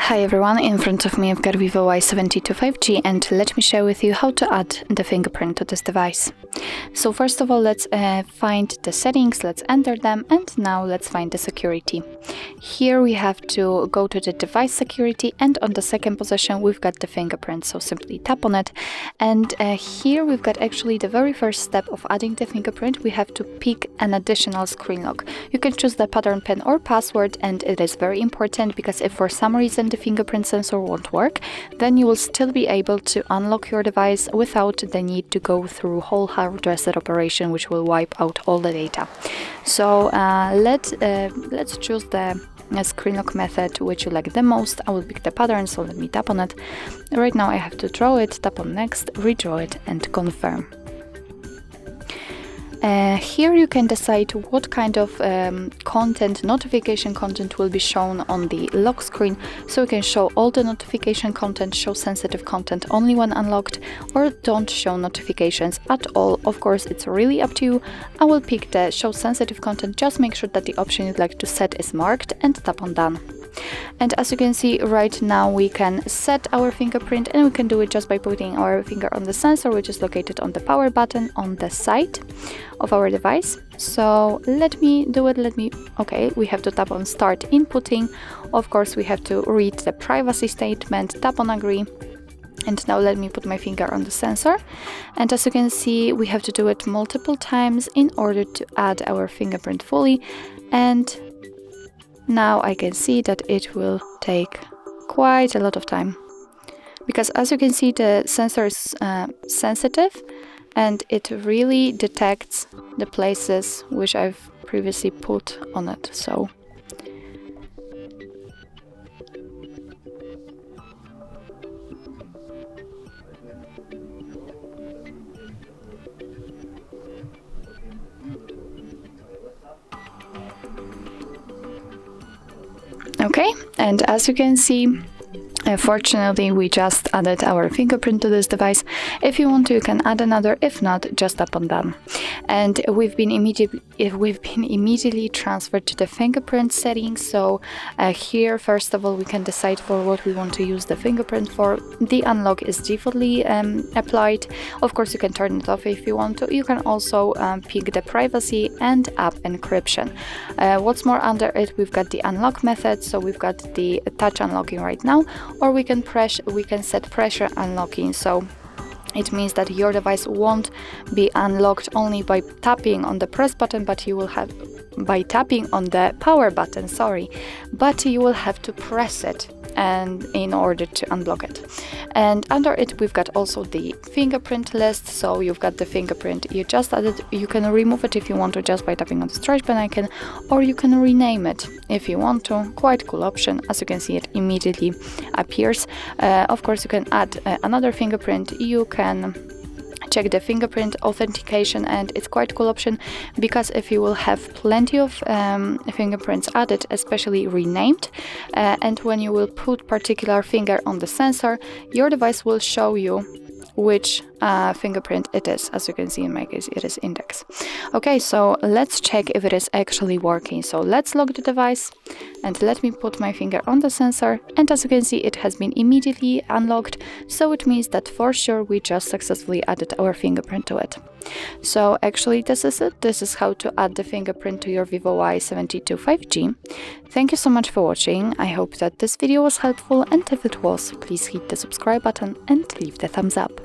Hi everyone, in front of me I've got VIVO Y72 5G and let me share with you how to add the fingerprint to this device. So first of all, let's find the settings, let's enter them, and now let's find the security. Here we have to go to the device security, and on the second position we've got the fingerprint, so simply tap on it. And here we've got actually the very first step of adding the fingerprint. We have to pick an additional screen lock. You can choose the pattern pin or password, and it is very important because if for some reason the fingerprint sensor won't work, then you will still be able to unlock your device without the need to go through whole hard reset operation, which will wipe out all the data. So let's choose the screen lock method which you like the most. I will pick the pattern, so let me tap on it. Right now I have to draw it, tap on next, redraw it and confirm. Here you can decide what kind of notification content will be shown on the lock screen. So you can show all the notification content, show sensitive content only when unlocked, or don't show notifications at all. Of course, it's really up to you. I will pick the show sensitive content. Just make sure that the option you'd like to set is marked and tap on done. And as you can see right now, we can set our fingerprint, and we can do it just by putting our finger on the sensor, which is located on the power button on the side of our device. So let me do it. Okay, we have to tap on start inputting. Of course, we have to read the privacy statement, tap on agree. And now let me put my finger on the sensor. And as you can see, we have to do it multiple times in order to add our fingerprint fully. And now I can see that it will take quite a lot of time, because as you can see, the sensor is sensitive and it really detects the places which I've previously put on it. So okay, and as you can see, fortunately we just added our fingerprint to this device. If you want to, you can add another. If not, just tap on done. And we've been immediately transferred to the fingerprint settings. So here, first of all, we can decide for what we want to use the fingerprint for. The unlock is defaultly applied. Of course, you can turn it off if you want to. You can also pick the privacy and app encryption. What's more, under it we've got the unlock method. So we've got the touch unlocking right now, or we can set pressure unlocking. So it means that your device won't be unlocked only by tapping on the press button, but you will have by tapping on the power button, but you will have to press it and in order to unblock it. And under it we've got also the fingerprint list. So you've got the fingerprint you just added. You can remove it if you want to just by tapping on the trash bin icon, or you can rename it if you want to. Quite cool option. As you can see, it immediately appears. Of course, you can add another fingerprint. You can check the fingerprint authentication, and it's quite a cool option because if you will have plenty of fingerprints added, especially renamed, and when you will put particular finger on the sensor, your device will show you which fingerprint it is. As you can see, in my case it is index. Okay, so let's check if it is actually working. So let's lock the device and let me put my finger on the sensor, and as you can see, it has been immediately unlocked. So it means that for sure we just successfully added our fingerprint to it. So actually this is it. This is how to add the fingerprint to your VIVO Y72 5G. Thank you so much for watching. I hope that this video was helpful, and if it was, please hit the subscribe button and leave the thumbs up.